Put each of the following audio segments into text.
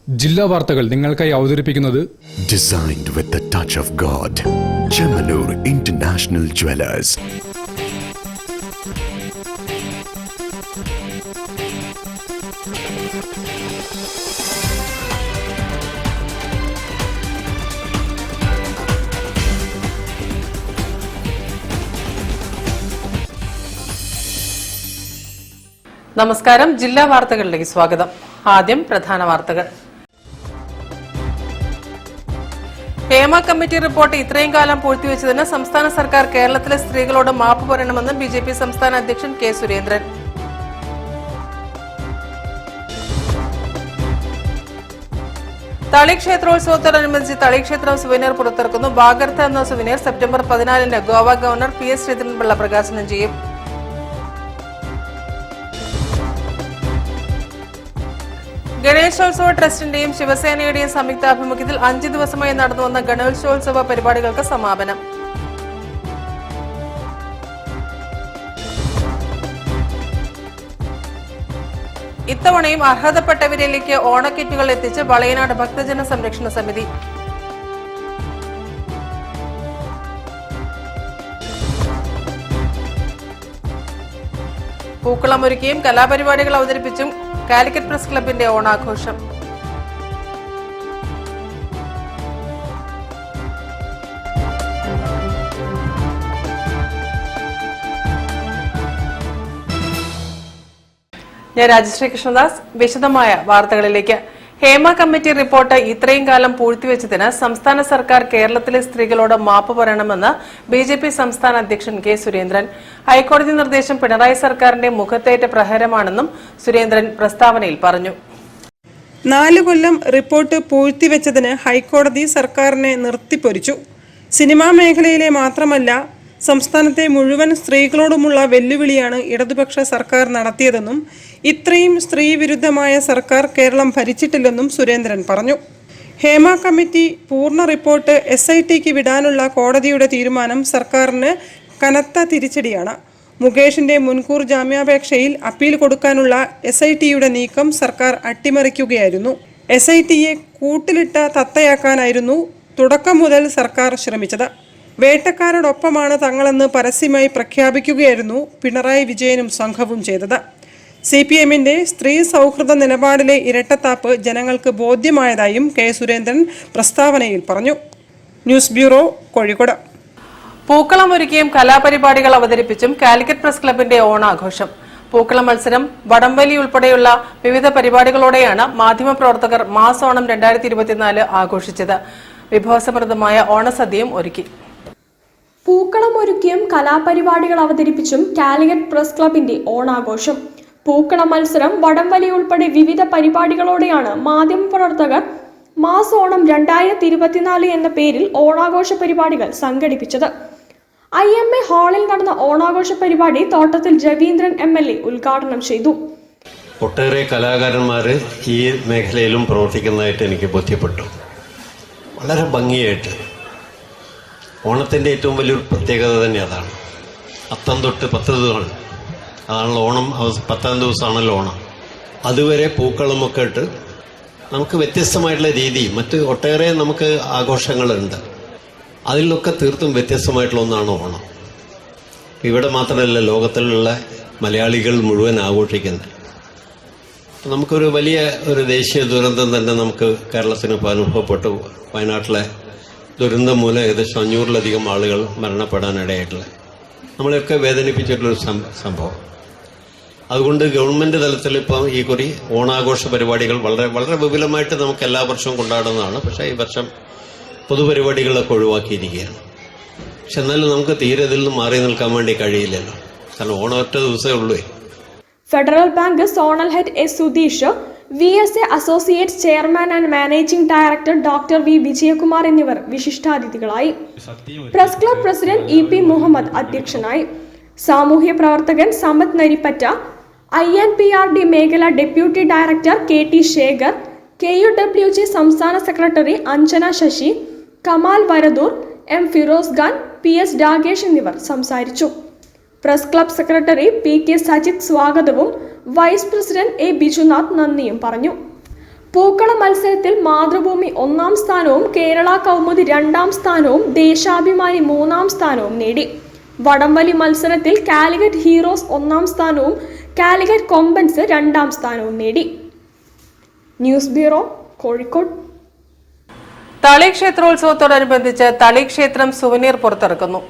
ജില്ലാ വാർത്തകൾ നിങ്ങൾക്കായി അവതരിപ്പിക്കുന്നത് Designed with the touch of God. Chemanur International Jewelers. നമസ്കാരം. ജില്ലാ വാർത്തകളിലേക്ക് സ്വാഗതം. ആദ്യം പ്രധാന വാർത്തകൾ. ഹേമ കമ്മിറ്റി റിപ്പോർട്ട് ഇത്രയും കാലം പൂഴ്ത്തിവെച്ചതിന് സംസ്ഥാന സർക്കാർ കേരളത്തിലെ സ്ത്രീകളോട് മാപ്പ് പറയണമെന്ന് ബിജെപി സംസ്ഥാന അധ്യക്ഷൻ കെ സുരേന്ദ്രൻ. തളി ക്ഷേത്രോത്സവത്തോടനുബന്ധിച്ച് തളി ക്ഷേത്രം സുവനീർ പുറത്തിറക്കുന്നു. വാഗർത്ത എന്ന സുവനീർ സെപ്റ്റംബർ 14-ന് ഗോവ ഗവർണർ PS ശ്രീധരൻപിള്ള പ്രകാശനം ചെയ്യും. ഗണേശോത്സവ ട്രസ്റ്റിന്റെയും ശിവസേനയുടെയും സംയുക്താഭിമുഖ്യത്തിൽ 5 ദിവസമായി നടന്നുവന്ന ഗണേശോത്സവ പരിപാടികൾക്ക് സമാപനം. ഇത്തവണയും അർഹതപ്പെട്ടവരിലേക്ക് ഓണക്കിറ്റുകൾ എത്തിച്ച് വളയനാട് ഭക്തജന സംരക്ഷണ സമിതി. പൂക്കളമൊരുക്കിയും കലാപരിപാടികൾ അവതരിപ്പിച്ചും കാലിക്കറ്റ് പ്രസ് ക്ലബിന്റെ ഓണാഘോഷം. ഞാൻ രാജശ്രീ കൃഷ്ണദാസ്. വിശദമായ വാർത്തകളിലേക്ക്. ഹേമ കമ്മിറ്റി റിപ്പോർട്ട് ഇത്രയും കാലം പൂഴ്ത്തിവെച്ചതിന് സംസ്ഥാന സർക്കാർ കേരളത്തിലെ സ്ത്രീകളോട് മാപ്പ് പറയണമെന്ന് ബിജെപി സംസ്ഥാന അധ്യക്ഷൻ കെ സുരേന്ദ്രൻ. ഹൈക്കോടതി നിർദ്ദേശം പിണറായി സർക്കാരിന്റെ മുഖത്തേറ്റ പ്രഹരമാണെന്നും സുരേന്ദ്രൻ പ്രസ്താവനയിൽ പറഞ്ഞു. 4 കൊല്ലം റിപ്പോർട്ട് പൂഴ്ത്തിവെച്ചതിന് ഹൈക്കോടതി സർക്കാരിനെ നിർത്തിപ്പൊരിച്ചു. സിനിമാ മേഖലയിലെ മാത്രമല്ല, സംസ്ഥാനത്തെ മുഴുവൻ സ്ത്രീകളോടുമുള്ള വെല്ലുവിളിയാണ് ഇടതുപക്ഷ സർക്കാർ നടത്തിയതെന്നും ഇത്രയും സ്ത്രീവിരുദ്ധമായ സർക്കാർ കേരളം ഭരിച്ചിട്ടില്ലെന്നും സുരേന്ദ്രൻ പറഞ്ഞു. ഹേമ കമ്മിറ്റി പൂർണ്ണ റിപ്പോർട്ട് SITക്ക് വിടാനുള്ള കോടതിയുടെ തീരുമാനം സർക്കാരിന് കനത്ത തിരിച്ചടിയാണ്. മുകേഷിന്റെ മുൻകൂർ ജാമ്യാപേക്ഷയിൽ അപ്പീൽ കൊടുക്കാനുള്ള SITയുടെ നീക്കം സർക്കാർ അട്ടിമറിക്കുകയായിരുന്നു. SITയെ കൂട്ടിലിട്ട തത്തയാക്കാനായിരുന്നു തുടക്കം മുതൽ സർക്കാർ ശ്രമിച്ചത്. വേട്ടക്കാരോടൊപ്പമാണ് തങ്ങളെന്ന് പരസ്യമായി പ്രഖ്യാപിക്കുകയായിരുന്നു പിണറായി വിജയനും സംഘവും ചെയ്തത്. CPMന്റെ സ്ത്രീ സൗഹൃദ നിലപാടിലെ ഇരട്ടത്താപ്പ് ജനങ്ങൾക്ക് ബോധ്യമായതായും കെ സുരേന്ദ്രൻ പ്രസ്താവനയിൽ പറഞ്ഞു. News bureau, Kozhikode. പൂക്കളം ഒരുക്കിയും കലാപരിപാടികൾ അവതരിപ്പിച്ചും കാലിക്കറ്റ് പ്രസ് ക്ലബിന്റെ ഓണാഘോഷം. പൂക്കളം മത്സരം, വടംവലി ഉൾപ്പെടെയുള്ള വിവിധ പരിപാടികളോടെയാണ് മാധ്യമപ്രവർത്തകർ മാസ് ഓണം 2024 ആഘോഷിച്ചത്. വിഭവസമൃദ്ധമായ ഓണസദ്യയും ഒരുക്കി. പൂക്കളം ഒരുക്കിയും കലാപരിപാടികൾ അവതരിപ്പിച്ചും കാലിക്കറ്റ് പ്രസ് ക്ലബിന്റെ ഓണാഘോഷം. പൂക്കളം മത്സരം, വടംവലി ഉൾപ്പെടെ വിവിധ പരിപാടികളോടെയാണ് മാധ്യമപ്രവർത്തകർ മാസ് ഓണം 2024 എന്ന പേരിൽ ഓണാഘോഷ പരിപാടികൾ സംഘടിപ്പിച്ചത്. IMA ഹാളിൽ നടന്ന ഓണാഘോഷ പരിപാടി തോട്ടത്തിൽ രവീന്ദ്രൻ MLA ഉദ്ഘാടനം ചെയ്തു. ഒട്ടേറെ കലാകാരന്മാർ ഈ മേഖലയിലും പ്രവർത്തിക്കുന്നതായിട്ട് എനിക്ക് ബോധ്യപ്പെട്ടു. വളരെ ഭംഗിയായിട്ട്. ഓണത്തിൻ്റെ ഏറ്റവും വലിയൊരു പ്രത്യേകത തന്നെ അതാണ്. അത്തം തൊട്ട് 10 ദിവസമാണ്. അതാണല്ലോ ഓണം. 10ാം ദിവസമാണല്ലോ ഓണം. അതുവരെ പൂക്കളമൊക്കെ ഇട്ട് നമുക്ക് വ്യത്യസ്തമായിട്ടുള്ള രീതി, മറ്റ് ഒട്ടേറെ നമുക്ക് ആഘോഷങ്ങളുണ്ട്. അതിലൊക്കെ തീർത്തും വ്യത്യസ്തമായിട്ടുള്ള ഒന്നാണ് ഓണം. ഇവിടെ മാത്രമല്ല, ലോകത്തിലുള്ള മലയാളികൾ മുഴുവൻ ആഘോഷിക്കുന്നത്. നമുക്കൊരു വലിയ ഒരു ദേശീയ ദുരന്തം തന്നെ നമുക്ക് കേരളത്തിന് ഇപ്പോൾ അനുഭവപ്പെട്ടു. വയനാട്ടിലെ ദുരന്തം മൂലം ഏകദേശം 500-ലധികം ആളുകൾ മരണപ്പെടാനിടയായിട്ടുള്ള, നമ്മളെയൊക്കെ വേദനിപ്പിച്ചിട്ടുള്ളൊരു സംഭവം. അതുകൊണ്ട് ഗവൺമെൻറ് തലത്തിൽ ഇപ്പോൾ ഈ കുറി ഓണാഘോഷ പരിപാടികൾ വളരെ വളരെ വിപുലമായിട്ട് നമുക്ക് എല്ലാ വർഷവും കൊണ്ടാടുന്നതാണ്. പക്ഷേ ഈ വർഷം പൊതുപരിപാടികളൊക്കെ ഒഴിവാക്കിയിരിക്കുകയാണ്. പക്ഷെ എന്നാലും നമുക്ക് തീരെ ഇതിൽ നിന്ന് മാറി നിൽക്കാൻ വേണ്ടി കഴിയില്ലല്ലോ. കാരണം ഓണം ഒറ്റ ദിവസമേ ഉള്ളൂ. Federal bank zonal head S Sudheesh, VSA associate chairman and managing director doctor V Vijayakumar എന്നിവർ വിശിഷ്ടാതിഥികളായി. Press club president EP Muhammad അധ്യക്ഷനായി. സാമൂഹ്യ പ്രവർത്തകൻ സമത് നരിപ്പറ്റ, INPRD മേഖല deputy director KT Sekhar, KUWG സംസ്ഥാന secretary Anjana Sasi, Kamal Varadoor, M Firoz Khan, PS Dagesh എന്നിവർ സംസാരിച്ചു. Press club secretary PK Sajith സ്വാഗതവും വൈസ് പ്രസിഡന്റ് A ബിജുനാഥ് നന്ദിയും പറഞ്ഞു. പൂക്കളം മത്സരത്തിൽ മാതൃഭൂമി 1-ാം സ്ഥാനവും കേരള കൗമുദി 2-ാം സ്ഥാനവും ദേശാഭിമാനി 3-ാം സ്ഥാനവും നേടി. വടംവലി മത്സരത്തിൽ കാലിക്കറ്റ് ഹീറോസ് 1-ാം സ്ഥാനവും കാലിക്കറ്റ് കൊമ്പൻസ് 2-ാം സ്ഥാനവും നേടി. News bureau, Kozhikode. തളി ക്ഷേത്രോത്സവത്തോടനുബന്ധിച്ച് തളി ക്ഷേത്രം സുവനീർ പുറത്തിറക്കുന്നു.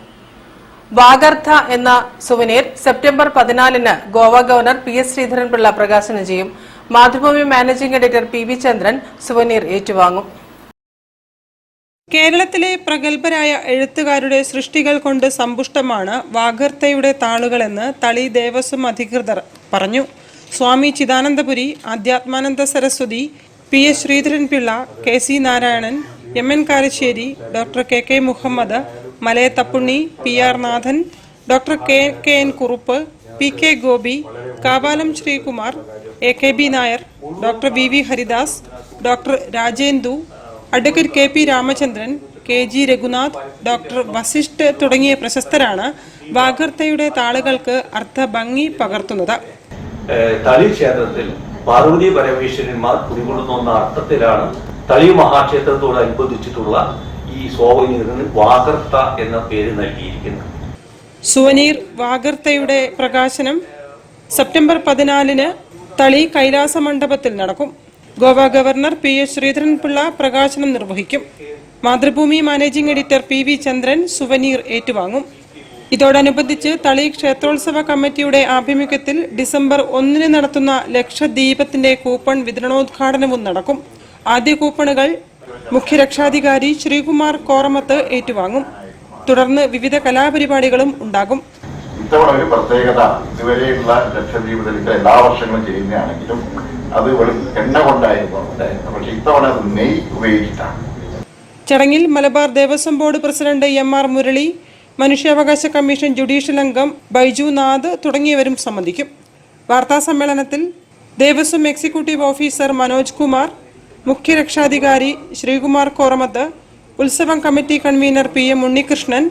വാഗർഥ എന്ന സുവനീർ സെപ്റ്റംബർ 14-ന് ഗോവ ഗവർണർ PS ശ്രീധരൻപിള്ള പ്രകാശനം ചെയ്യും. Mathrubhumi managing editor PV Chandran souvenir ഏറ്റുവാങ്ങും. കേരളത്തിലെ പ്രഗത്ഭരായ എഴുത്തുകാരുടെ സൃഷ്ടികൾ കൊണ്ട് സമ്പുഷ്ടമാണ് വാഗർത്തയുടെ താളുകളെന്ന് തളി ദേവസ്വം അധികൃതർ പറഞ്ഞു. Swami Chidanandapuri, Adhyatmananda Saraswati, PS Sreedharan Pillai, KC Narayanan, MN Karassery, doctor KK Muhammad, Malayathappunni, PR Nathan, doctor KN Kurup, PK Gopi, Kavalam Sreekumar, AKB Nair, doctor VV Haridas, doctor Rajendu, advocate KP Ramachandran, KG Raghunath, doctor Vasisht തുടങ്ങിയ പ്രശസ്തരാണ് വാഗർത്തയുടെ താളുകൾക്ക് അർത്ഥഭംഗി പകർത്തുന്നത്. തളി ക്ഷേത്രത്തിൽ പാർവതി പരമേശ്വരന്മാർ കുടികൊള്ളുന്ന അർത്ഥത്തിലാണ് തളി മഹാക്ഷേത്രത്തോടനുബന്ധിച്ചിട്ടുള്ള ഈ സോവനീറിന് വാഗർത്ത എന്ന പേര് നൽകിയിരിക്കുന്നത്. സുവനീർ വാഗർത്തയുടെ പ്രകാശനം സെപ്റ്റംബർ 14-ന് തളി കൈലാസ മണ്ഡപത്തിൽ നടക്കും. ഗോവ ഗവർണർ PS ശ്രീധരൻപിള്ള പ്രകാശനം നിർവഹിക്കും. Mathrubhumi managing editor PV Chandran souvenir ഏറ്റുവാങ്ങും. ഇതോടനുബന്ധിച്ച് തളി ക്ഷേത്രോത്സവ കമ്മിറ്റിയുടെ ആഭിമുഖ്യത്തിൽ ഡിസംബർ 1-ന് നടത്തുന്ന ലക്ഷദ്വീപത്തിന്റെ കൂപ്പൺ വിതരണോദ്ഘാടനവും നടക്കും. ആദ്യ കൂപ്പണുകൾ മുഖ്യരക്ഷാധികാരി ശ്രീകുമാർ കോറമത്ത് ഏറ്റുവാങ്ങും. തുടർന്ന് വിവിധ കലാപരിപാടികളും ഉണ്ടാകും. ഇത്തവണ ഒരു പ്രത്യേകത, ഇതുവരെയുള്ള ലക്ഷദ്വീപത്തിൽ എല്ലാ വർഷങ്ങളും ചെയ്യുന്നതാണെങ്കിലും അത് വെറും എണ്ണ കൊണ്ടായിരുന്നു ഉണ്ടായിരുന്നത്. പക്ഷെ ഇത്തവണ അത് നെയ് ഉപയോഗിച്ചിട്ടാണ്. ചടങ്ങിൽ Malabar Devaswom board president MR Murali, മനുഷ്യാവകാശ കമ്മീഷൻ ജുഡീഷ്യൽ അംഗം ബൈജു നാഥ് തുടങ്ങിയവരും സംബന്ധിക്കും. വാർത്താസമ്മേളനത്തിൽ ദേവസ്വം എക്സിക്യൂട്ടീവ് ഓഫീസർ മനോജ് കുമാർ, മുഖ്യരക്ഷാധികാരി ശ്രീകുമാർ കോറമത്ത്, ഉത്സവം committee convener PM Unnikrishnan,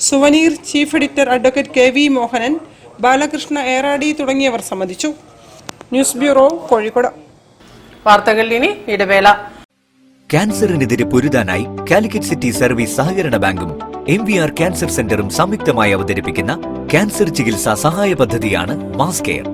souvenir chief editor advocate KV Mohanan, Balakrishna Eradi തുടങ്ങിയവർ സംബന്ധിച്ചു. News bureau, Kozhikode. വാർത്തകളിൽ ഇനി ഇടവേള. ക്യാൻസറിനെതിരെ പൊരുതാനായി കാലിക്കറ്റ് സിറ്റി സർവീസ് സഹകരണ ബാങ്കും MVR ക്യാൻസർ സെന്ററും സംയുക്തമായി അവതരിപ്പിക്കുന്ന ക്യാൻസർ ചികിത്സാ സഹായ പദ്ധതിയാണ് മാസ് കെയർ.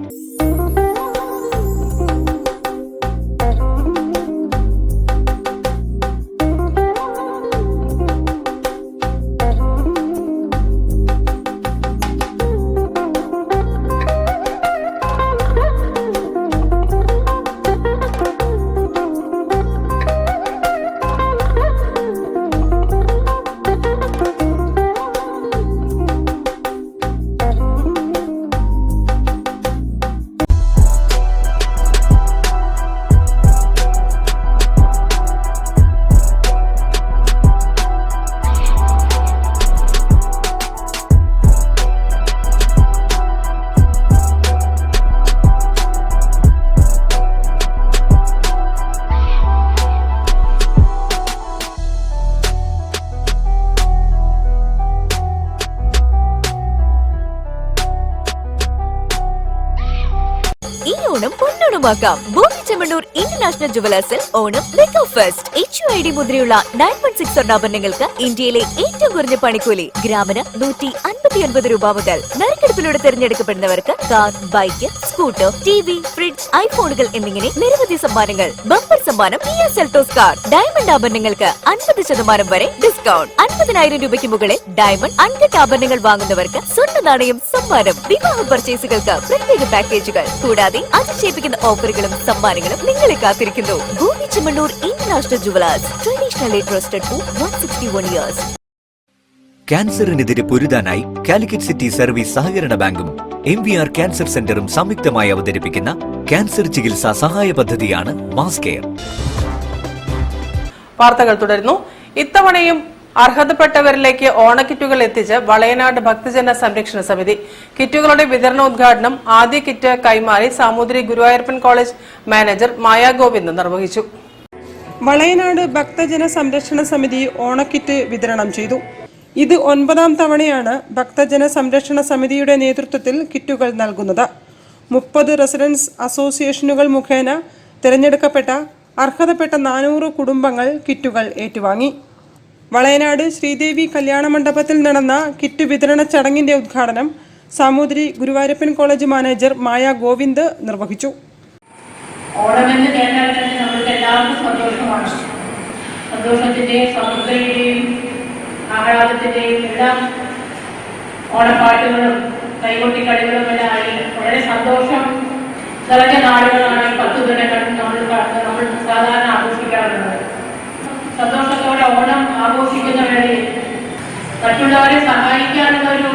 ഓണം പൊന്നോണമാക്കാം. ബോബി ചെമ്മണ്ണൂർ ഇന്റർനാഷണൽ ജുവലേഴ്സിൽ ഓണം മെഗാ ഫെസ്റ്റ്. HUID മുദ്രയുള്ള 916 സ്വർണ്ണാഭരണങ്ങൾക്ക് ഇന്ത്യയിലെ ഏറ്റവും കുറഞ്ഞ പണിക്കൂലി ഗ്രാമിന് 159 രൂപ മുതൽ. നറുക്കെടുപ്പിലൂടെ തിരഞ്ഞെടുക്കപ്പെടുന്നവർക്ക് car, bike, scooter, TV, fridge, ഐഫോണുകൾ എന്നിങ്ങനെ നിരവധി സമ്മാനങ്ങൾ. ബമ്പർ സമ്മാനം Kia Seltos കാർ. ഡയമണ്ട് ആഭരണങ്ങൾക്ക് 50% വരെ ഡിസ്കൗണ്ട്. 50,000 രൂപയ്ക്ക് മുകളിൽ ഡയമണ്ട് അൺകട്ട് ആഭരണങ്ങൾ വാങ്ങുന്നവർക്ക് സ്വർണ്ണ നാണയം സമ്മാനം. വിവാഹ പർച്ചേസുകൾക്ക് പ്രത്യേക പാക്കേജുകൾ കൂടാതെ അതിശയിപ്പിക്കുന്ന ഓഫറുകളും സമ്മാനങ്ങളും നിങ്ങളെ കാത്തിരിക്കുന്നു. Bobby Chemmanur international jewellers, traditionally trusted for 161 years. ക്യാൻസറിനെതിരെ പൊരുതാനായി കാലിക്കറ്റ് സിറ്റി സർവീസ് സഹകരണ ബാങ്കും MVR ക്യാൻസർ സെന്ററും സംയുക്തമായി അവതരിപ്പിക്കുന്ന ക്യാൻസർ ചികിത്സാ സഹായ പദ്ധതിയാണ് മാസ് കെയർ. വാർത്തകൾ തുടരുന്നു. ഇത്തവണയും അർഹതപ്പെട്ടവരിലേക്ക് ഓണക്കിറ്റുകൾ എത്തിച്ച് വളയനാട് ഭക്തജന സംരക്ഷണ സമിതി. കിറ്റുകളുടെ വിതരണോദ്ഘാടനം ആദ്യ കിറ്റ് കൈമാറി സാമൂതിരി ഗുരുവായൂരപ്പൻ കോളേജ് മാനേജർ മായ ഗോവിന്ദ് നിർവഹിച്ചു. വളയനാട് ഭക്തജന സംരക്ഷണ സമിതി ഓണക്കിറ്റ് വിതരണം ചെയ്തു. ഇത് 9ാം തവണയാണ് ഭക്തജന സംരക്ഷണ സമിതിയുടെ നേതൃത്വത്തിൽ കിറ്റുകൾ നൽകുന്നത്. 30 റെസിഡൻസ് അസോസിയേഷനുകൾ മുഖേന തിരഞ്ഞെടുക്കപ്പെട്ട അർഹതപ്പെട്ട 400 കുടുംബങ്ങൾ കിറ്റുകൾ ഏറ്റുവാങ്ങി. വളയനാട് ശ്രീദേവി കല്യാണ മണ്ഡപത്തിൽ നടന്ന കിറ്റ് വിതരണ ചടങ്ങിന്റെ ഉദ്ഘാടനം സാമൂതിരി ഗുരുവായൂരപ്പൻ കോളേജ് മാനേജർ മായ ഗോവിന്ദ് നിർവഹിച്ചു. ഓണമെന്ന് കേട്ടാൽ തന്നെ നമുക്ക് എല്ലാവർക്കും സന്തോഷമാണ്. സന്തോഷത്തിന്റെയും സമൃദ്ധിയുടെയും ആഹ്ലാദത്തിന്റെയും എല്ലാം ഓണപ്പാട്ടുകളും കൈകൊട്ടിക്കളികളും എല്ലാം ആയി വളരെ സന്തോഷം നിറഞ്ഞ നാടുകളാണ് 10 ദിനങ്ങൾ നമ്മൾ സാധാരണ ആഘോഷിക്കാറുള്ളത്. സന്തോഷത്തോടെ ഓണം ആഘോഷിക്കുന്ന വേളയിൽ മറ്റുള്ളവരെ സഹായിക്കാനുള്ള ഒരു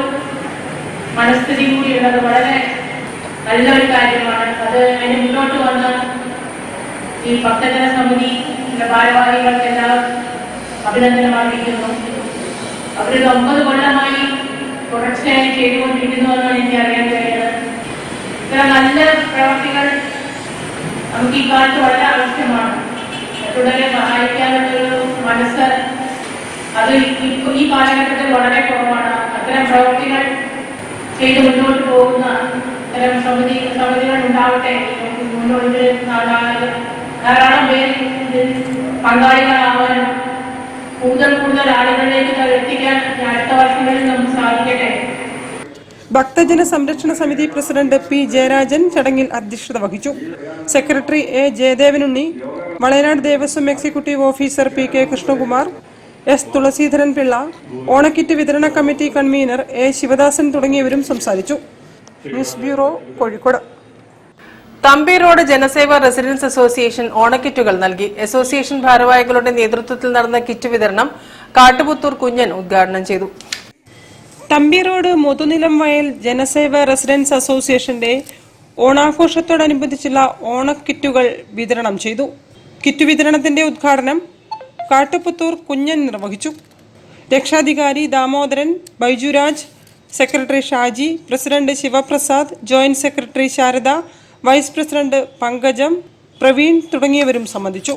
മനസ്ഥിതി കൂടിയുള്ളത് വളരെ നല്ലൊരു കാര്യമാണ്. അത് അതിന് മുന്നോട്ട് വന്ന ഈ ഭക്തജന സമിതി ഭാരവാഹികൾക്കെല്ലാം അഭിനന്ദനം അറിയിക്കുന്നു. അവർ 9 കൊല്ലമായി തുടർച്ചയായി ചെയ്തുകൊണ്ടിരിക്കുന്നു എന്നാണ് എനിക്ക് അറിയാൻ കഴിയുന്നത്. ഇത്തരം നല്ല പ്രവർത്തികൾ നമുക്ക് ഈ കാലത്ത് വളരെ ആവശ്യമാണ്. മറ്റുള്ളവരെ സഹായിക്കാനുള്ളൊരു മനസ്സ് അത് ഈ കാലഘട്ടത്തിൽ വളരെ കുറവാണ്. അത്തരം പ്രവർത്തികൾ ചെയ്ത് മുന്നോട്ട് പോകുന്ന ഇത്തരം സമിതികൾ ഉണ്ടാവട്ടെ. മുന്നോട്ട് ധാരാളം പേര് പങ്കാളികളാവാനും കൂടുതൽ ആളുകളിലേക്ക് എത്തിക്കാൻ അടുത്ത വർഷങ്ങളിൽ നമുക്ക് സാധിക്കട്ടെ. ഭക്തജന സംരക്ഷണ സമിതി പ്രസിഡന്റ് പി ജയരാജൻ ചടങ്ങിൽ അധ്യക്ഷത വഹിച്ചു. Secretary A Jayadevanunni, Valayanad Devaswom executive officer P K Krishnakumar, S Thulasidharan Pillai, ഓണക്കിറ്റ് വിതരണ കമ്മിറ്റി കൺവീനർ എ ശിവദാസൻ തുടങ്ങിയവരും സംസാരിച്ചു. News bureau, Kozhikode. Thampi road Janaseva residents association ഓണക്കിറ്റുകൾ നൽകി. അസോസിയേഷൻ ഭാരവാഹികളുടെ നേതൃത്വത്തിൽ നടന്ന കിറ്റ് വിതരണം കാട്ടുപുത്തൂർ കുഞ്ഞൻ ഉദ്ഘാടനം ചെയ്തു. തമ്പി റോഡ് മുതുനിലം വയൽ ജനസേവ റെസിഡൻസ് അസോസിയേഷന്റെ ഓണാഘോഷത്തോടനുബന്ധിച്ചുള്ള ഓണക്കിറ്റുകൾ വിതരണം ചെയ്തു. കിറ്റ് വിതരണത്തിന്റെ ഉദ്ഘാടനം കാട്ടുപുത്തൂർ കുഞ്ഞൻ നിർവഹിച്ചു. രക്ഷാധികാരി Damodaran, Baijuraj, secretary Shaji, president Sivaprasad, joint secretary Sarada, vice president Pankajam, Praveen തുടങ്ങിയവരും സംബന്ധിച്ചു.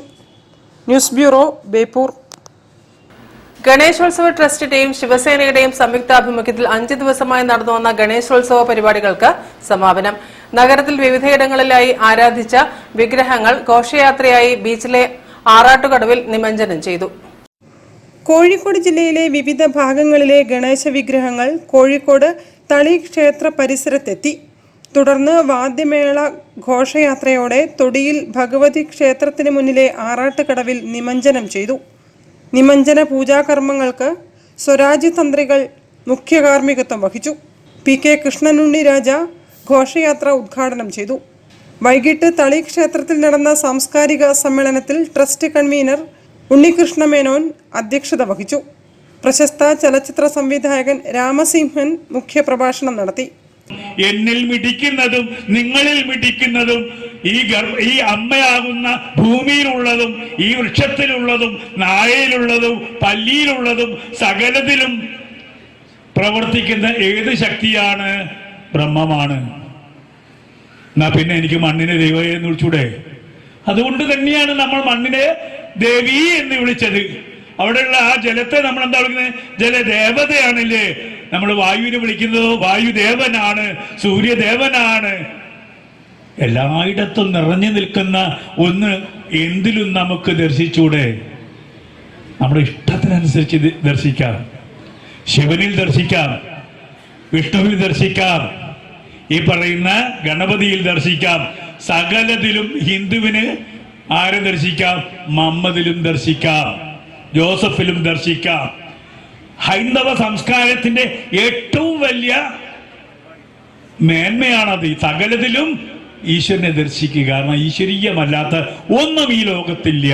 News bureau, Beypore. ഗണേശോത്സവ ട്രസ്റ്റിന്റെയും ശിവസേനയുടെയും സംയുക്താഭിമുഖ്യത്തിൽ 5 ദിവസമായി നടന്നുവന്ന ഗണേശോത്സവ പരിപാടികൾക്ക് സമാപനം. നഗരത്തിൽ വിവിധയിടങ്ങളിലായി ആരാധിച്ച വിഗ്രഹങ്ങൾ ഘോഷയാത്രയായി ബീച്ചിലെ ആറാട്ടുകടവിൽ നിമജ്ജനം ചെയ്തു. കോഴിക്കോട് ജില്ലയിലെ വിവിധ ഭാഗങ്ങളിലെ ഗണേശ വിഗ്രഹങ്ങൾ കോഴിക്കോട് തളി ക്ഷേത്ര പരിസരത്തെത്തി. തുടർന്ന് വാദ്യമേള ഘോഷയാത്രയോടെ തൊടിയിൽ ഭഗവതി ക്ഷേത്രത്തിന് മുന്നിലെ ആറാട്ടുകടവിൽ നിമജ്ജനം ചെയ്തു. നിമജ്ജന പൂജാകർമ്മങ്ങൾക്ക് സ്വരാജ് തന്ത്രികൾ മുഖ്യ കാർമ്മികത്വം വഹിച്ചു. പി കെ കൃഷ്ണനുണ്ണി രാജ ഘോഷയാത്ര ഉദ്ഘാടനം ചെയ്തു. വൈകിട്ട് തളി ക്ഷേത്രത്തിൽ നടന്ന സാംസ്കാരിക സമ്മേളനത്തിൽ ട്രസ്റ്റ് കൺവീനർ ഉണ്ണികൃഷ്ണ മേനോൻ അധ്യക്ഷത വഹിച്ചു. പ്രശസ്ത ചലച്ചിത്ര സംവിധായകൻ രാമസിംഹൻ മുഖ്യപ്രഭാഷണം നടത്തി. എന്നിൽ മിടിക്കുന്നതും നിങ്ങളിൽ മിടിക്കുന്നതും ഈ അമ്മയാകുന്ന ഭൂമിയിലുള്ളതും ഈ വൃക്ഷത്തിലുള്ളതും നായയിലുള്ളതും പല്ലിയിലുള്ളതും സകലത്തിലും പ്രവർത്തിക്കുന്ന ഏത് ശക്തിയാണ്? ബ്രഹ്മമാണ്. എന്നാ പിന്നെ എനിക്ക് മണ്ണിനെ ദൈവമേ എന്ന് വിളിച്ചൂടെ? അതുകൊണ്ട് തന്നെയാണ് നമ്മൾ മണ്ണിനെ ദേവി എന്ന് വിളിച്ചത്. അവിടെയുള്ള ആ ജലത്തെ നമ്മൾ എന്താ വിളിക്കുന്നത്? ജലദേവതയാണല്ലേ. നമ്മൾ വായുവിനെ വിളിക്കുന്നതോ വായുദേവനാണ്, സൂര്യദേവനാണ്. എല്ലായിടത്തും നിറഞ്ഞു നിൽക്കുന്ന ഒന്ന് എന്തിലും നമുക്ക് ദർശിച്ചൂടെ? നമ്മുടെ ഇഷ്ടത്തിനനുസരിച്ച് ദർശിക്കാം. ശിവനിൽ ദർശിക്കാം, വിഷ്ണുവിൽ ദർശിക്കാം, ഈ പറയുന്ന ഗണപതിയിൽ ദർശിക്കാം. സകലത്തിലും ഹിന്ദുവിന് ആരെ ദർശിക്കാം? മുഹമ്മദിലും ദർശിക്കാം, ജോസഫിലും ദർശിക്കാം. ഹൈന്ദവ സംസ്കാരത്തിന്റെ ഏറ്റവും വലിയ മേന്മയാണത്. സകലത്തിലും ഈശ്വരനെ ദർശിക്കുക. കാരണം ഈശ്വരീയമല്ലാത്ത ഒന്നും ഈ ലോകത്തില്ല.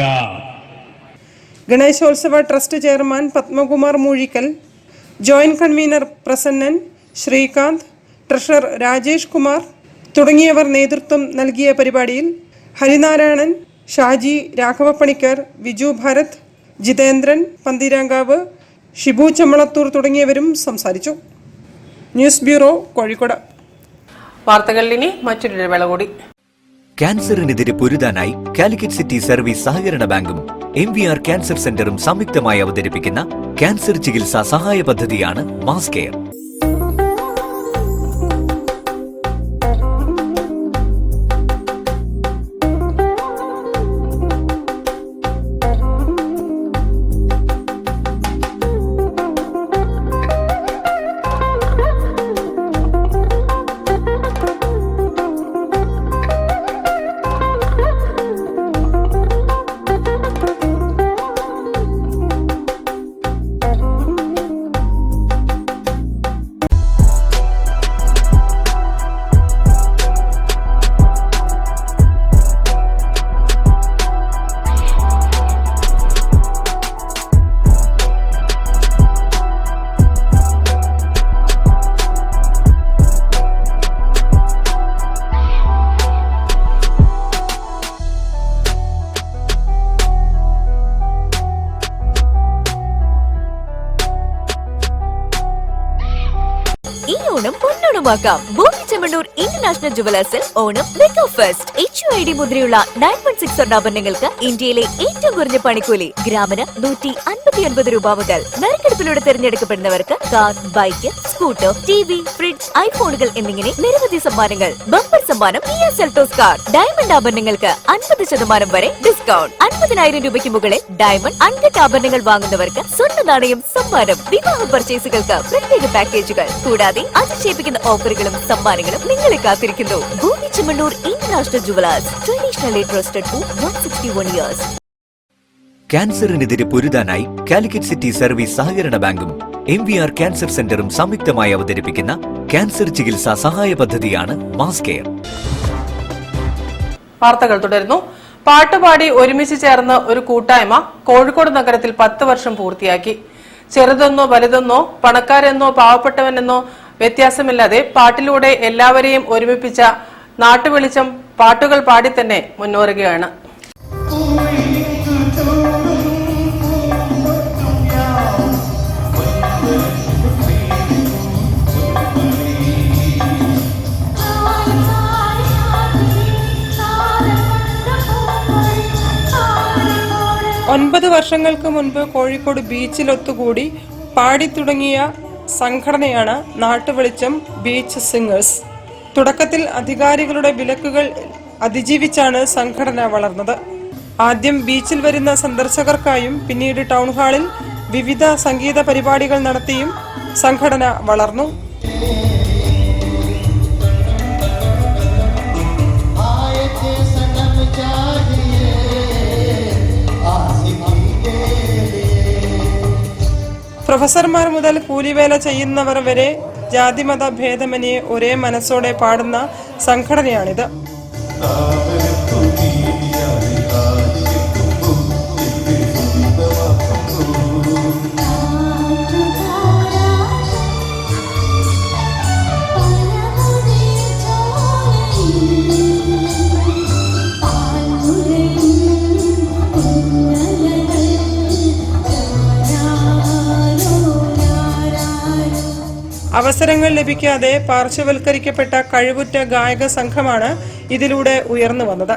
Ganeshotsava trust chairman Padmakumar Moozhikkal, joint convener Prasannan, Srikanth, treasurer Rajesh Kumar തുടങ്ങിയവർ നേതൃത്വം നൽകിയ പരിപാടിയിൽ ഹരിനാരായണൻ, ഷാജി, രാഘവപ്പണിക്കർ, വിജു ഭാരത്, ജിതേന്ദ്രൻ പന്തീരാങ്കാവ്, ഷിബു ചമ്മളത്തൂർ തുടങ്ങിയവരും സംസാരിച്ചു. News bureau, Kozhikode. വാർത്തകളിൽ ഇനി മറ്റൊരു ഇടവേള കൂടി. ക്യാൻസറിനെതിരെ പൊരുതാനായി കാലിക്കറ്റ് സിറ്റി സർവീസ് സഹകരണ ബാങ്കും MVR ക്യാൻസർ സെന്ററും സംയുക്തമായി അവതരിപ്പിക്കുന്ന ക്യാൻസർ ചികിത്സാ സഹായ പദ്ധതിയാണ് മാസ് കെയർ. പൊന്നോണമാക്കാം. ബോബി ചെമ്മണ്ണൂർ ഇന്റർനാഷണൽ ജുവലേഴ്സിൽ ഓണം മെഗാ ഫെസ്റ്റ്. HUID മുദ്രയുള്ള 916 സ്വർണ്ണാഭരണങ്ങൾക്ക് ഇന്ത്യയിലെ ഏറ്റവും കുറഞ്ഞ പണിക്കൂലി. ഗ്രാമിന് 159 രൂപ മുതൽ. നറുക്കെടുപ്പിലൂടെ തിരഞ്ഞെടുക്കപ്പെടുന്നവർക്ക് car, bike, scooter, TV, fridge, ഐഫോണുകൾ എന്നിങ്ങനെ നിരവധി സമ്മാനങ്ങൾ. ബമ്പർ സമ്മാനം Kia Seltos കാർ. ഡയമണ്ട് ആഭരണങ്ങൾക്ക് 50% വരെ ഡിസ്കൗണ്ട്. 50,000 രൂപയ്ക്ക് മുകളിൽ ഡയമണ്ട് അൺകട്ട് ആഭരണങ്ങൾ വാങ്ങുന്നവർക്ക് സ്വർണ്ണ നാണയം സമ്മാനം. വിവാഹ പർച്ചേസുകൾക്ക് പ്രത്യേക പാക്കേജുകൾ കൂടാതെ അതിശയിപ്പിക്കുന്ന ഓഫറുകളും സമ്മാനങ്ങളും നിങ്ങളെ കാത്തിരിക്കുന്നു. Bobby Chemmanur international jewellers, traditionally trusted for 161 years. ക്യാൻസറിനെതിരെ പൊരുതാനായി കാലിക്കറ്റ് സിറ്റി സർവീസ് സഹകരണ ബാങ്കും MVR ക്യാൻസർ സെന്ററും സംയുക്തമായി അവതരിപ്പിക്കുന്ന ക്യാൻസർ ചികിത്സാ സഹായ പദ്ധതിയാണ് മാസ് കെയർ. വാർത്തകൾ തുടരുന്നു. പാട്ടുപാടി ഒരുമിച്ച് ചേർന്ന് ഒരു കൂട്ടായ്മ കോഴിക്കോട് നഗരത്തിൽ 10 വർഷം പൂർത്തിയാക്കി. ചെറുതെന്നോ വലുതെന്നോ പണക്കാരെന്നോ പാവപ്പെട്ടവനെന്നോ വ്യത്യാസമില്ലാതെ പാട്ടിലൂടെ എല്ലാവരെയും ഒരുമിപ്പിച്ച നാട്ടുവെളിച്ചം പാട്ടുകൾ പാടി തന്നെ മുന്നേറുകയാണ്. ഒൻപത് വർഷങ്ങൾക്ക് മുൻപ് കോഴിക്കോട് ബീച്ചിൽ ഒത്തുകൂടി പാടിത്തുടങ്ങിയ സംഘടനയാണ് നാട്ടുവെളിച്ചം ബീച്ച് സിംഗേഴ്സ്. തുടക്കത്തിൽ അധികാരികളുടെ വിലക്കുകൾ അതിജീവിച്ചാണ് സംഘടന വളർന്നത്. ആദ്യം ബീച്ചിൽ വരുന്ന സന്ദർശകർക്കായും പിന്നീട് ടൗൺ ഹാളിൽ വിവിധ സംഗീത പരിപാടികൾ നടത്തിയും സംഘടന വളർന്നു. പ്രൊഫസർമാർ മുതൽ കൂലിവേല ചെയ്യുന്നവർ വരെ ജാതിമത ഭേദമന്യേ ഒരേ മനസ്സോടെ പാടുന്ന സംഘടനയാണിത്. അവസരങ്ങൾ ലഭിക്കാതെ പാർശ്വവൽക്കരിക്കപ്പെട്ട കഴിവുറ്റ ഗായക സംഘമാണ് ഇതിലൂടെ ഉയർന്നു വന്നത്.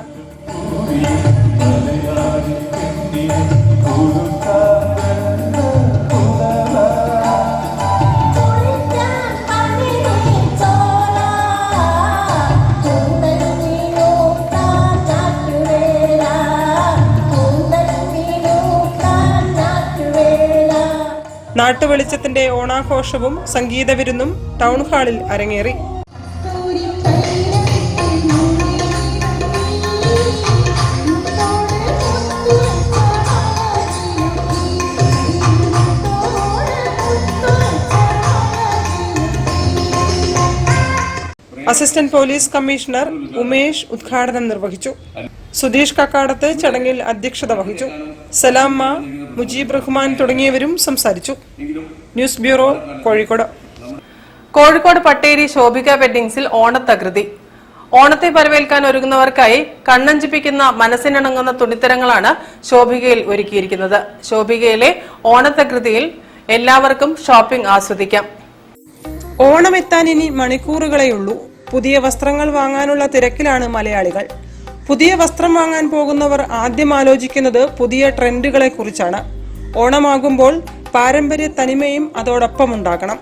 നാട്ടുവെളിച്ചത്തിന്റെ ഓണാഘോഷവും സംഗീത വിരുന്നും ടൗൺ ഹാളിൽ അരങ്ങേറി. അസിസ്റ്റന്റ് പോലീസ് കമ്മീഷണർ ഉമേഷ് ഉദ്ഘാടനം നിർവഹിച്ചു. സുധീഷ് കക്കാടത്ത് ചടങ്ങിൽ അധ്യക്ഷത വഹിച്ചു. സലാമ്മ, മുജീബ് റഹ്മാൻ തുടങ്ങിയവരും സംസാരിച്ചു. News bureau, Kozhikode. കോഴിക്കോട് പട്ടേരി ശോഭിക വെഡ്ഡിംഗ്സിൽ ഓണത്തകൃതി. ഓണത്തെ വരവേൽക്കാൻ ഒരുങ്ങുന്നവർക്കായി കണ്ണഞ്ചിപ്പിക്കുന്ന മനസ്സിനിണങ്ങുന്ന തുണിത്തരങ്ങളാണ് ശോഭികയിൽ ഒരുക്കിയിരിക്കുന്നത്. ശോഭികയിലെ ഓണത്തകൃതിയിൽ എല്ലാവർക്കും ഷോപ്പിംഗ് ആസ്വദിക്കാം. ഓണമെത്താൻ ഇനി മണിക്കൂറുകളേയുള്ളൂ. പുതിയ വസ്ത്രങ്ങൾ വാങ്ങാനുള്ള തിരക്കിലാണ് മലയാളികൾ. പുതിയ വസ്ത്രം വാങ്ങാൻ പോകുന്നവർ ആദ്യം ആലോചിക്കുന്നത് പുതിയ ട്രെൻഡുകളെ കുറിച്ചാണ്. ഓണമാകുമ്പോൾ പാരമ്പര്യ തനിമയും അതോടൊപ്പം ഉണ്ടാകണം.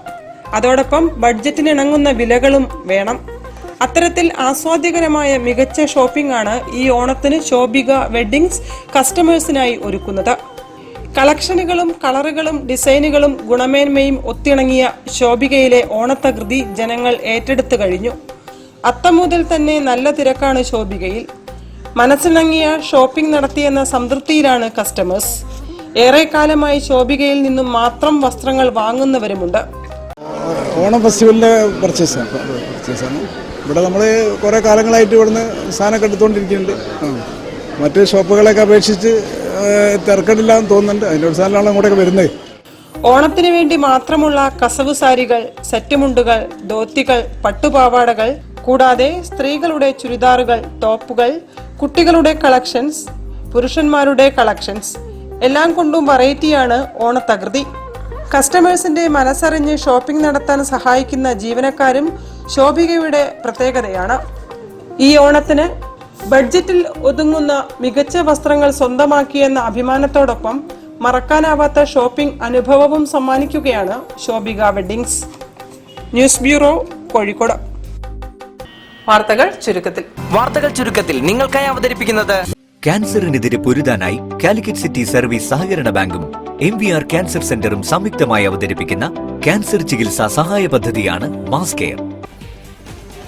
അതോടൊപ്പം ബഡ്ജറ്റിനിണങ്ങുന്ന വിലകളും വേണം. അത്തരത്തിൽ ആസ്വാദ്യകരമായ മികച്ച ഷോപ്പിംഗ് ആണ് ഈ ഓണത്തിന് ശോഭിക വെഡ്ഡിംഗ്സ് കസ്റ്റമേഴ്സിനായി ഒരുക്കുന്നത്. കളക്ഷനുകളും കളറുകളും ഡിസൈനുകളും ഗുണമേന്മയും ഒത്തിണങ്ങിയ ശോഭികയിലെ ഓണത്തകൃതി ജനങ്ങൾ ഏറ്റെടുത്തു കഴിഞ്ഞു. അത്തം മുതൽ തന്നെ നല്ല തിരക്കാണ് ശോഭികയിൽ. മനസ്സിണങ്ങിയ ഷോപ്പിംഗ് നടത്തിയെന്ന സംതൃപ്തിയിലാണ് കസ്റ്റമേഴ്സ്. ഏറെക്കാലമായി ശോഭികയിൽ നിന്നും മാത്രം വസ്ത്രങ്ങൾ വാങ്ങുന്നവരുമുണ്ട്. ഓണം ഫെസ്റ്റിവലിൻ്റെ പർച്ചേസാണ്. ഇവിടെ നമ്മൾ കുറേ കാലങ്ങളായിട്ട് ഇവിടുന്ന് സാധനമൊക്കെ എടുത്തുകൊണ്ടിരിക്കുന്നുണ്ട്. മറ്റ് ഷോപ്പുകളെയൊക്കെ അപേക്ഷിച്ച് തിരക്കടില്ലാന്ന് തോന്നുന്നുണ്ട്. അതിൻ്റെ ഒരു സാധനമാണ് അങ്ങോട്ടൊക്കെ വരുന്നത്. ഓണത്തിന് വേണ്ടി മാത്രമുള്ള കസവ് സാരികൾ, സെറ്റുമുണ്ടുകൾ, ധോത്തികൾ, പട്ടുപാവാടകൾ, കൂടാതെ സ്ത്രീകളുടെ ചുരിദാറുകൾ, ടോപ്പുകൾ, കുട്ടികളുടെ കളക്ഷൻസ്, പുരുഷന്മാരുടെ കളക്ഷൻസ് എല്ലാം കൊണ്ടും വെറൈറ്റിയാണ് ഓണത്തകൃതി. കസ്റ്റമേഴ്സിന്റെ മനസ്സറിഞ്ഞ് ഷോപ്പിംഗ് നടത്താൻ സഹായിക്കുന്ന ജീവനക്കാരും ശോഭികയുടെ പ്രത്യേകതയാണ്. ഈ ഓണത്തിന് ബഡ്ജറ്റിൽ ഒതുങ്ങുന്ന മികച്ച വസ്ത്രങ്ങൾ സ്വന്തമാക്കിയെന്ന അഭിമാനത്തോടൊപ്പം മറക്കാനാവാത്ത ഷോപ്പിംഗ് അനുഭവവും സമ്മാനിക്കുകയാണ് Shobhika weddings. News bureau, Kozhikode. വാർത്തകൾ ചുരുക്കത്തിൽ നിങ്ങൾക്കായി അവതരിപ്പിക്കുന്നത് ക്യാൻസറിനെതിരെ പൊരുതാനായി കാലിക്കറ്റ് സിറ്റി സർവീസ് സഹകരണ ബാങ്കും MVR ക്യാൻസർ സെന്ററും സംയുക്തമായി അവതരിപ്പിക്കുന്ന ക്യാൻസർ ചികിത്സാ സഹായ പദ്ധതിയാണ് മാസ് കെയർ.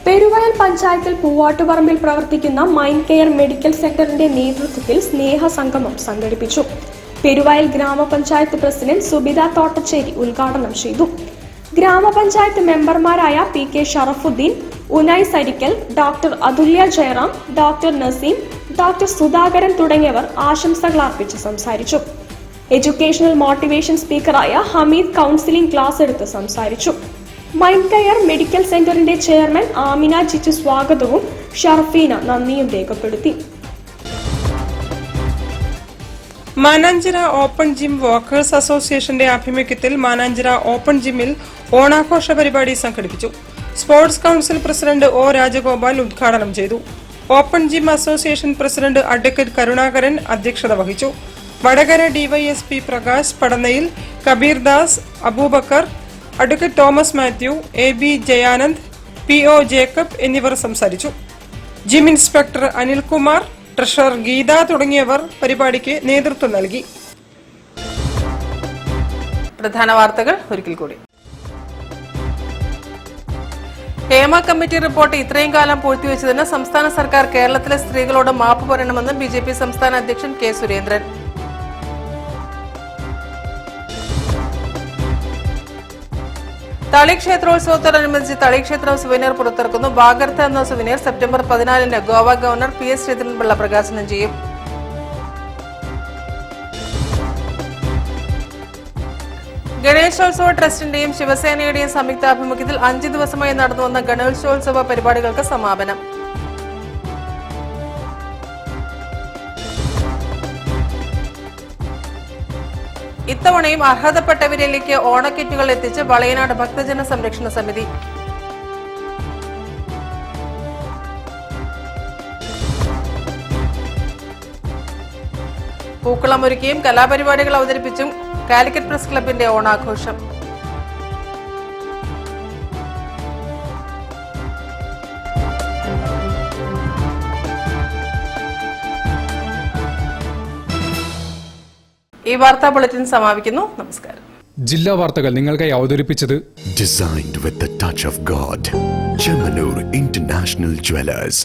പെരുവയൽ പഞ്ചായത്തിൽ പൂവാട്ടുപറമ്പിൽ പ്രവർത്തിക്കുന്ന മൈൻഡ് കെയർ മെഡിക്കൽ സെന്ററിന്റെ നേതൃത്വത്തിൽ സ്നേഹ സംഗമം സംഘടിപ്പിച്ചു. പെരുവയൽ ഗ്രാമപഞ്ചായത്ത് പ്രസിഡന്റ് സുബിത തോട്ടച്ചേരി ഉദ്ഘാടനം ചെയ്തു. ഗ്രാമപഞ്ചായത്ത് മെമ്പർമാരായ PK Sharafuddeen, Unais Arikkal, doctor Athulya Jayaram, doctor Naseem, doctor Sudhakaran തുടങ്ങിയവർ ആശംസകൾ അർപ്പിച്ച് സംസാരിച്ചു. എഡ്യൂക്കേഷണൽ മോട്ടിവേഷൻ സ്പീക്കറായ ഹമീദ് കൗൺസിലിംഗ് ക്ലാസ് എടുത്ത് സംസാരിച്ചു. മൈൻഡ് കെയർ മെഡിക്കൽ സെന്ററിന്റെ ചെയർമാൻ ആമിന ജിജു സ്വാഗതവും ഷർഫീന നന്ദിയും രേഖപ്പെടുത്തി. മാനാഞ്ചിറ ഓപ്പൺ ജിം വർക്കേഴ്സ് അസോസിയേഷന്റെ ആഭിമുഖ്യത്തിൽ മാനാഞ്ചിറ ഓപ്പൺ ജിമ്മിൽ ഓണാഘോഷ പരിപാടി സംഘടിപ്പിച്ചു. Sports council president O Rajagopal ഉദ്ഘാടനം ചെയ്തു. Open gym association president advocate Karunakaran അധ്യക്ഷത വഹിച്ചു. Vadakara DYSP Prakash, Padannayil Kabir Das, Aboobacker, advocate Thomas Mathew, AB Jayanand, PO Jacob എന്നിവർ സംസാരിച്ചു. Gym inspector Anilkumar, treasurer Geetha തുടങ്ങിയവർ പരിപാടിക്ക് നേതൃത്വം നൽകി. പ്രധാന വാർത്തകൾ ഒരിക്കൽ കൂടി. ഹേമ കമ്മിറ്റി റിപ്പോർട്ട് ഇത്രയും കാലം പൂഴ്ത്തിവെച്ചതിന് സംസ്ഥാന സർക്കാർ കേരളത്തിലെ സ്ത്രീകളോട് മാപ്പ് പറയണമെന്ന് BJP സംസ്ഥാന അധ്യക്ഷൻ K. സുരേന്ദ്രൻ. തളി ക്ഷേത്രോത്സവത്തോടനുബന്ധിച്ച് തളി ക്ഷേത്രം സുവനീർ പുറത്തിറക്കുന്നു. വാഗർത്ത എന്ന souvenir September 14 Goa governor PS Sreedharan Pillai പ്രകാശനം ചെയ്യും. ഗണേശോത്സവ ട്രസ്റ്റിന്റെയും ശിവസേനയുടെയും സംയുക്താഭിമുഖ്യത്തിൽ 5 ദിവസമായി നടന്നുവന്ന ഗണേശോത്സവ പരിപാടികൾക്ക് സമാപനം. ഇത്തവണയും അർഹതപ്പെട്ടവരിലേക്ക് ഓണക്കിറ്റുകൾ എത്തിച്ച് വളയനാട് ഭക്തജന സംരക്ഷണ സമിതി. പൂക്കളമൊരുക്കിയും കലാപരിപാടികൾ അവതരിപ്പിച്ചും കാലിക്കറ്റ് പ്രസ് ക്ലബിന്റെ ഓണാഘോഷം. ഈ വാർത്താ ബുള്ളറ്റിൻ സമാപിക്കുന്നു. നമസ്കാരം. ജില്ലാ വാർത്തകൾ നിങ്ങൾക്കായി അവതരിപ്പിച്ചത് Designed with the touch of God. Chemanur International Jewelers.